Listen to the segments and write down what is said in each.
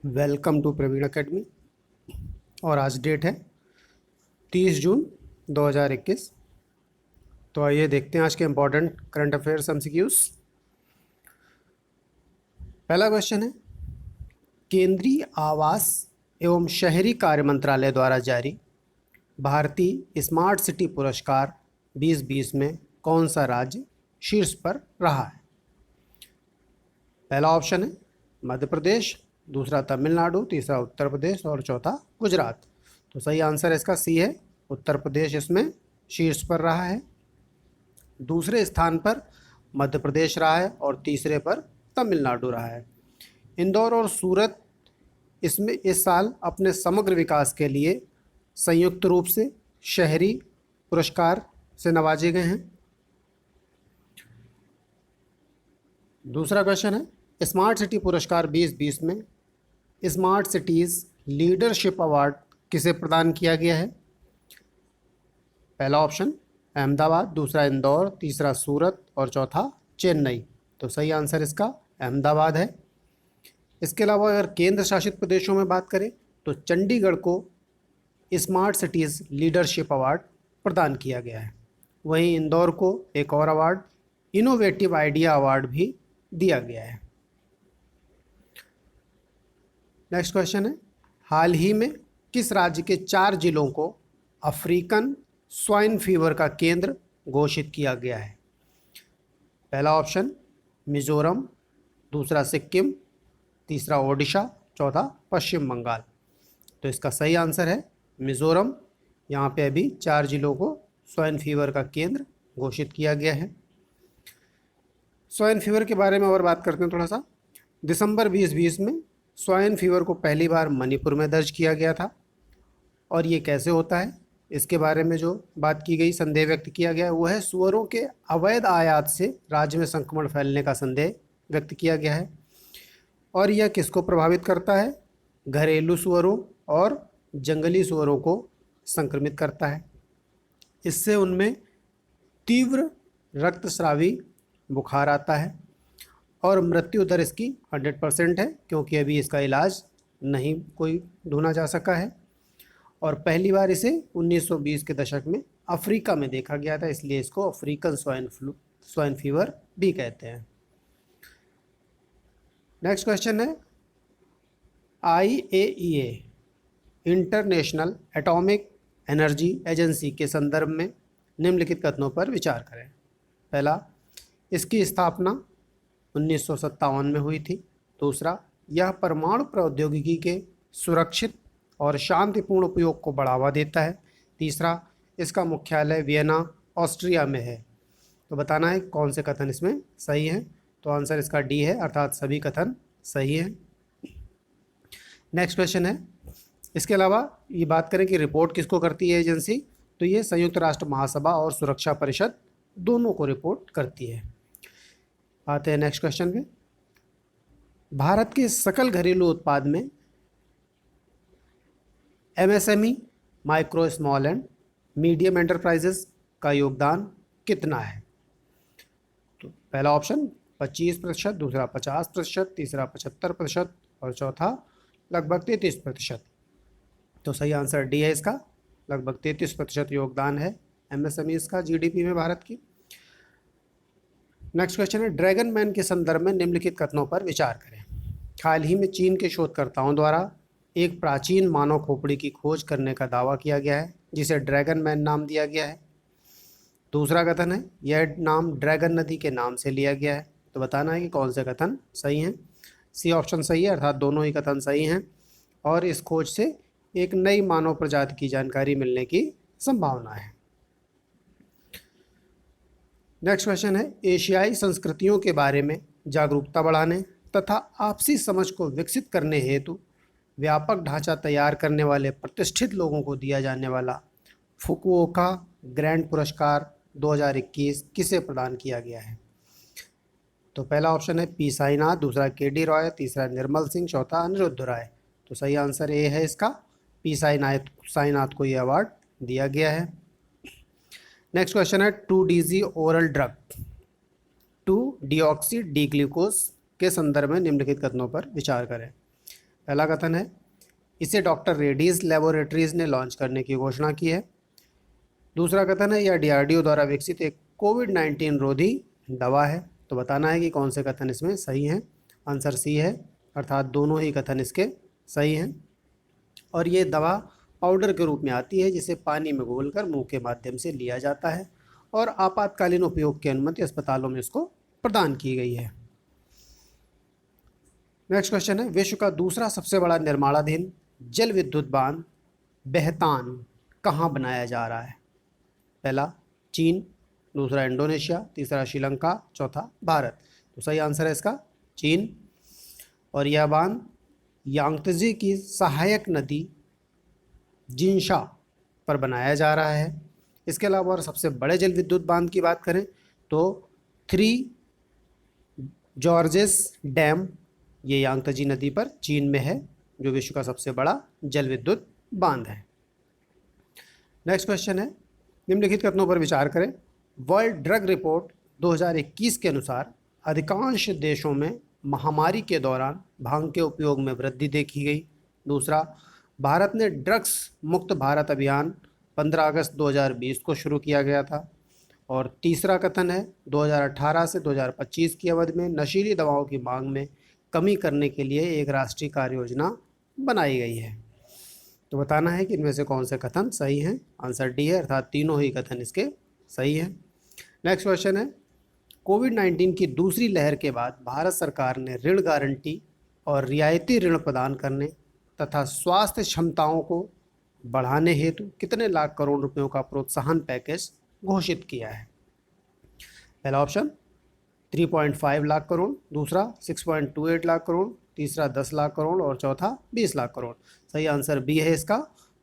Welcome to Praveen academy. और आज date है 30 जून 2021। तो आइए देखते हैं आज के इम्पोर्टेंट करंट अफेयर्स एमसीक्यूज। पहला क्वेश्चन है, केंद्रीय आवास एवं शहरी कार्य मंत्रालय द्वारा जारी भारतीय स्मार्ट सिटी पुरस्कार 2020 में कौन सा राज्य शीर्ष पर रहा है? पहला ऑप्शन है मध्य प्रदेश, दूसरा तमिलनाडु, तीसरा उत्तर प्रदेश और चौथा गुजरात। तो सही आंसर इसका सी है, उत्तर प्रदेश इसमें शीर्ष पर रहा है। दूसरे स्थान पर मध्य प्रदेश रहा है और तीसरे पर तमिलनाडु रहा है। इंदौर और सूरत इसमें इस साल अपने समग्र विकास के लिए संयुक्त रूप से शहरी पुरस्कार से नवाजे गए हैं। दूसरा क्वेश्चन है, स्मार्ट सिटी पुरस्कार 2020 में स्मार्ट सिटीज़ लीडरशिप अवार्ड किसे प्रदान किया गया है? पहला ऑप्शन अहमदाबाद, दूसरा इंदौर, तीसरा सूरत और चौथा चेन्नई। तो सही आंसर इसका अहमदाबाद है। इसके अलावा अगर केंद्र शासित प्रदेशों में बात करें तो चंडीगढ़ को स्मार्ट सिटीज़ लीडरशिप अवार्ड प्रदान किया गया है। वहीं इंदौर को एक और अवार्ड इनोवेटिव आइडिया अवार्ड भी दिया गया है। नेक्स्ट क्वेश्चन है, हाल ही में किस राज्य के 4 जिलों को अफ्रीकन स्वाइन फीवर का केंद्र घोषित किया गया है? पहला ऑप्शन मिजोरम, दूसरा सिक्किम, तीसरा ओडिशा, चौथा पश्चिम बंगाल। तो इसका सही आंसर है मिजोरम। यहाँ पे अभी 4 जिलों को स्वाइन फीवर का केंद्र घोषित किया गया है। स्वाइन फीवर के बारे में और बात करते हैं थोड़ा सा। दिसंबर 2020 में स्वाइन फीवर को पहली बार मणिपुर में दर्ज किया गया था। और ये कैसे होता है, इसके बारे में जो बात की गई, संदेह व्यक्त किया गया, वो है सुअरों के अवैध आयात से राज्य में संक्रमण फैलने का संदेह व्यक्त किया गया है। और यह किसको प्रभावित करता है? घरेलू सुअरों और जंगली सुअरों को संक्रमित करता है। इससे उनमें तीव्र रक्तस्रावी बुखार आता है और मृत्यु दर इसकी 100% है, क्योंकि अभी इसका इलाज नहीं कोई ढूंढा जा सका है। और पहली बार इसे 1920 के दशक में अफ्रीका में देखा गया था, इसलिए इसको अफ्रीकन स्वाइन फीवर भी कहते हैं। नेक्स्ट क्वेश्चन है, IAEA international atomic energy agency के संदर्भ में निम्नलिखित कथनों पर विचार करें। पहला, इसकी स्थापना 1957 में हुई थी। दूसरा, यह परमाणु प्रौद्योगिकी के सुरक्षित और शांतिपूर्ण उपयोग को बढ़ावा देता है। तीसरा, इसका मुख्यालय वियना ऑस्ट्रिया में है। तो बताना है कौन से कथन इसमें सही है। तो आंसर इसका डी है, अर्थात सभी कथन सही है। नेक्स्ट क्वेश्चन है, इसके अलावा ये बात करें कि रिपोर्ट किसको करती है एजेंसी, तो ये संयुक्त राष्ट्र महासभा और सुरक्षा परिषद दोनों को रिपोर्ट करती है। आते हैं नेक्स्ट क्वेश्चन पे। भारत के सकल घरेलू उत्पाद में MSME micro small and medium enterprises का योगदान कितना है? तो पहला ऑप्शन 25%, दूसरा 50%, तीसरा 75% और चौथा लगभग 33%। तो सही आंसर डी है इसका, लगभग 33% योगदान है MSME का GDP में भारत की। नेक्स्ट क्वेश्चन है, ड्रैगन मैन के संदर्भ में निम्नलिखित कथनों पर विचार करें। हाल ही में चीन के शोधकर्ताओं द्वारा एक प्राचीन मानव खोपड़ी की खोज करने का दावा किया गया है, जिसे ड्रैगन मैन नाम दिया गया है। दूसरा कथन है, यह नाम ड्रैगन नदी के नाम से लिया गया है। तो बताना है कि कौन से कथन सही हैं। सी ऑप्शन सही है, अर्थात दोनों ही कथन सही हैं और इस खोज से एक नई मानव प्रजाति की जानकारी मिलने की संभावना है। नेक्स्ट क्वेश्चन है, एशियाई संस्कृतियों के बारे में जागरूकता बढ़ाने तथा आपसी समझ को विकसित करने हेतु व्यापक ढांचा तैयार करने वाले प्रतिष्ठित लोगों को दिया जाने वाला फुकुओका ग्रैंड पुरस्कार 2021 किसे प्रदान किया गया है? तो पहला ऑप्शन है पी साईनाथ, दूसरा KD रॉय, तीसरा निर्मल सिंह, चौथा अनिरुद्ध राय। तो सही आंसर ए है इसका, पी साईनाथ को यह अवार्ड दिया गया है। नेक्स्ट क्वेश्चन है, 2DG oral drug 2 deoxy D glucose के संदर्भ में निम्नलिखित कथनों पर विचार करें। पहला कथन है इसे डॉक्टर रेड्डीज लेबोरेटरीज ने लॉन्च करने की घोषणा की है। दूसरा कथन है यह डीआरडीओ द्वारा विकसित एक कोविड-19 रोधी दवा है। तो बताना है कि कौन से कथन इसमें सही हैं। आंसर सी है, अर्थात दोनों ही कथन इसके सही हैं। और ये दवा पाउडर के रूप में आती है जिसे पानी में घोलकर मुंह के माध्यम से लिया जाता है और आपातकालीन उपयोग की अनुमति अस्पतालों में इसको प्रदान की गई है। नेक्स्ट क्वेश्चन है विश्व का दूसरा सबसे बड़ा निर्माणाधीन जल विद्युत बांध बेहतान कहाँ बनाया जा रहा है? पहला चीन, दूसरा इंडोनेशिया, तीसरा श्रीलंका, चौथा भारत। तो सही आंसर है इसका चीन। और यह बांध यांगत्जे की सहायक नदी जिनशा पर बनाया जा रहा है। इसके अलावा और सबसे बड़े जल विद्युत बांध की बात करें तो 3 जॉर्जेस डैम, ये यांगत्जे नदी पर चीन में है, जो विश्व का सबसे बड़ा जल विद्युत बांध है। नेक्स्ट क्वेश्चन है निम्नलिखित कथनों पर विचार करें। वर्ल्ड ड्रग रिपोर्ट 2021 के अनुसार अधिकांश देशों में महामारी के दौरान भांग के उपयोग में वृद्धि देखी गई। दूसरा, भारत ने ड्रग्स मुक्त भारत अभियान 15 अगस्त 2020 को शुरू किया गया था। और तीसरा कथन है 2018 से 2025 की अवधि में नशीली दवाओं की मांग में कमी करने के लिए एक राष्ट्रीय कार्य योजना बनाई गई है। तो बताना है कि इनमें से कौन से कथन सही हैं। आंसर डी है, अर्थात तीनों ही कथन इसके सही हैं। नेक्स्ट क्वेश्चन है कोविड-19 की दूसरी लहर के बाद भारत सरकार ने ऋण गारंटी और रियायती ऋण प्रदान करने तथा स्वास्थ्य क्षमताओं को बढ़ाने हेतु कितने लाख करोड़ रुपयों का प्रोत्साहन पैकेज घोषित किया है? पहला ऑप्शन 3.5 लाख करोड़, दूसरा 6.28 लाख करोड़, तीसरा 10 लाख करोड़ और चौथा 20 लाख करोड़। सही आंसर बी है इसका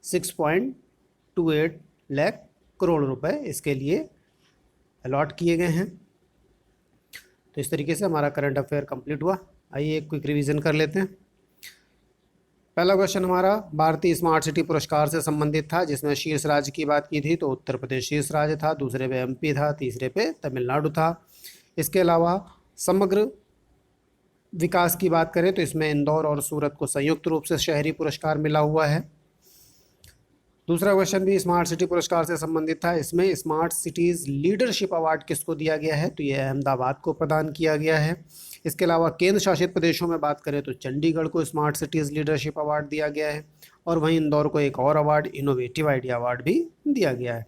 6.28 लाख करोड़ रुपए इसके लिए अलॉट किए गए हैं। तो इस तरीके से हमारा करंट अफेयर कंप्लीट हुआ। आइए एक क्विक रिवीजन कर लेते हैं। पहला क्वेश्चन हमारा भारतीय स्मार्ट सिटी पुरस्कार से संबंधित था, जिसमें शीर्ष राज्य की बात की थी तो उत्तर प्रदेश शीर्ष राज्य था, दूसरे पे एमपी था, तीसरे पे तमिलनाडु था। इसके अलावा समग्र विकास की बात करें तो इसमें इंदौर और सूरत को संयुक्त रूप से शहरी पुरस्कार मिला हुआ है। दूसरा क्वेश्चन भी स्मार्ट सिटी पुरस्कार से संबंधित था। इसमें स्मार्ट सिटीज़ लीडरशिप अवार्ड किसको दिया गया है? तो ये अहमदाबाद को प्रदान किया गया है। इसके अलावा केंद्र शासित प्रदेशों में बात करें तो चंडीगढ़ को स्मार्ट सिटीज़ लीडरशिप अवार्ड दिया गया है और वहीं इंदौर को एक और अवार्ड इनोवेटिव आइडिया अवार्ड भी दिया गया है।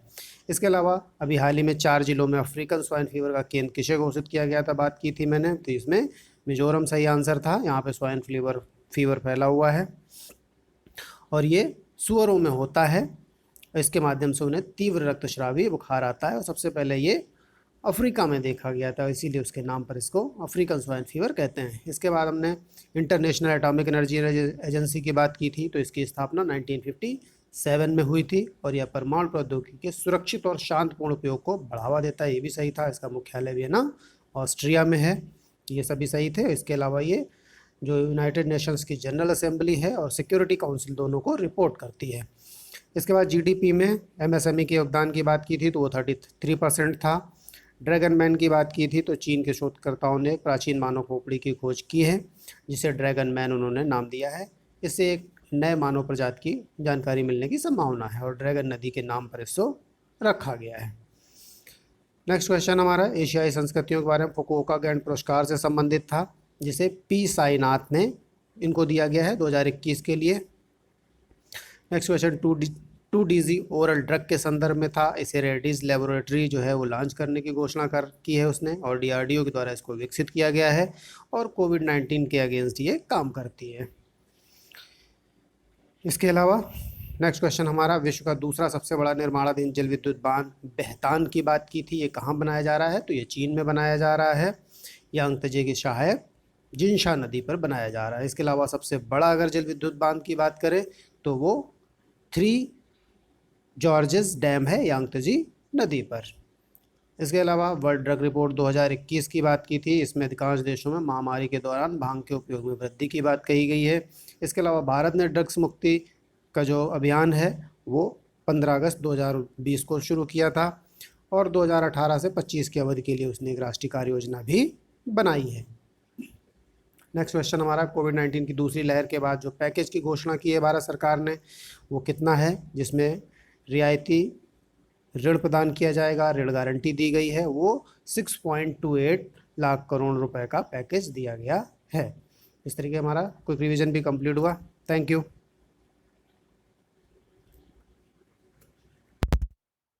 इसके अलावा अभी हाल ही में 4 जिलों में अफ्रीकन स्वाइन फीवर का केंद्र किसे घोषित किया गया था, बात की थी मैंने, तो इसमें मिजोरम सही आंसर था। यहाँ पे स्वाइन फीवर फैला हुआ है और ये सुअरों में होता है। इसके माध्यम से उन्हें तीव्र रक्तस्रावी बुखार आता है और सबसे पहले ये अफ्रीका में देखा गया था, इसीलिए उसके नाम पर इसको अफ्रीकन स्वाइन फीवर कहते हैं। इसके बाद हमने इंटरनेशनल एटॉमिक एनर्जी एजेंसी की बात की थी, तो इसकी स्थापना 1957 में हुई थी और यह परमाणु प्रौद्योगिकी के सुरक्षित और शांतिपूर्ण उपयोग को बढ़ावा देता है, ये भी सही था। इसका मुख्यालय वियना ऑस्ट्रिया में है, ये सभी सही थे। इसके अलावा ये जो यूनाइटेड नेशंस की जनरल असेंबली है और सिक्योरिटी काउंसिल दोनों को रिपोर्ट करती है। इसके बाद जीडीपी में एमएसएमई के योगदान की बात की थी तो वो 33% था। ड्रैगन मैन की बात की थी तो चीन के शोधकर्ताओं ने एक प्राचीन मानव खोपड़ी की खोज की है जिसे ड्रैगन मैन उन्होंने नाम दिया है। इससे एक नए मानव प्रजाति की जानकारी मिलने की संभावना है और ड्रैगन नदी के नाम पर इसको रखा गया है। नेक्स्ट क्वेश्चन हमारा एशियाई संस्कृतियों के बारे में फुकुओका ग्रैंड पुरस्कार से संबंधित था, जिसे पी साईनाथ ने इनको दिया गया है 2021 के लिए। Next question 2DG oral drug के संदर्भ में था। इसे रेड्डीज लेबोरेटरी जो है वो लॉन्च करने की घोषणा की है उसने और डीआरडीओ के द्वारा इसको विकसित किया गया है और कोविड-19 के अगेंस्ट ये काम करती है। इसके अलावा नेक्स्ट क्वेश्चन हमारा विश्व का दूसरा सबसे बड़ा निर्माणाधीन जल विद्युत बांध बेहतान की बात की थी, ये कहाँ बनाया जा रहा है? तो ये चीन में बनाया जा रहा है, यांगत्जे की सहायक जिनशा नदी पर बनाया जा रहा है। इसके अलावा सबसे बड़ा अगर जल विद्युत बांध की बात करें तो वो 3 जॉर्जेस डैम है यांगत्जे नदी पर। इसके अलावा वर्ल्ड ड्रग रिपोर्ट 2021 की बात की थी, इसमें अधिकांश देशों में महामारी के दौरान भांग के उपयोग में वृद्धि की बात कही गई है। इसके अलावा भारत ने ड्रग्स मुक्ति का जो अभियान है वो 15 अगस्त 2020 को शुरू किया था और 2018 से 25 की अवधि के लिए उसने एक राष्ट्रीय कार्य योजना भी बनाई है। नेक्स्ट क्वेश्चन हमारा, कोविड-19 की दूसरी लहर के बाद जो पैकेज की घोषणा की है भारत सरकार ने वो कितना है, जिसमें रियायती ऋण प्रदान किया जाएगा, ऋण गारंटी दी गई है, वो 6.28 लाख करोड़ रुपए का पैकेज दिया गया है। इस तरीके हमारा क्विक रिवीजन भी कंप्लीट हुआ। Thank you.